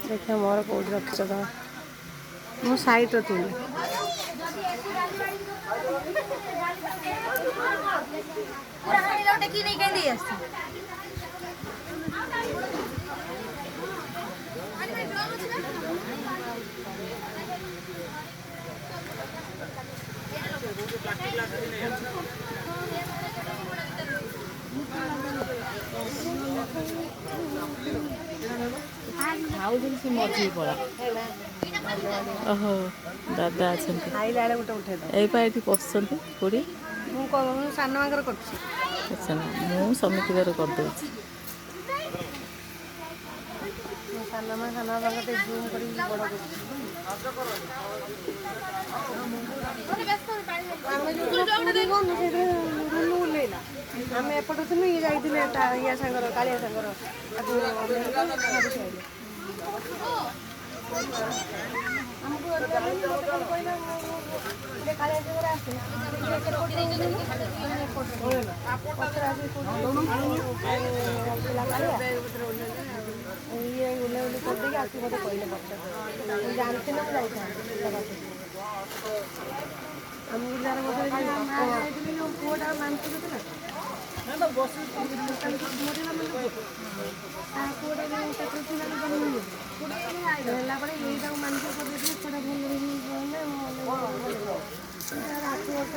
देखिए मोर कौट रखिछ तो मो साइट रो तुले पूरा खाली लौटे की नहीं कहंदी आसी खाऊ से मझी पड़ा ओहो दादा अच्छा खाइला गोटे उठे ये पसंद पूरी मुझे सान मागर कर अच्छा मुझे समितिर करदे सानमा साना जूम कर बड़ ओल्ला आम एपट थी ये जाइए या सांगर कालिया सांगर ये बुलाबुली करदे आसी मत कहले पचार जानते ना आम जिलार पुआटा मानसिक ଥିଲା ହେଲା ପରେ ଏଇଟାକୁ ମାନସିକ କରିଦେଇଥିଲେ ଛୁଆଟା ଭଲ ରାତି ବର୍ଷ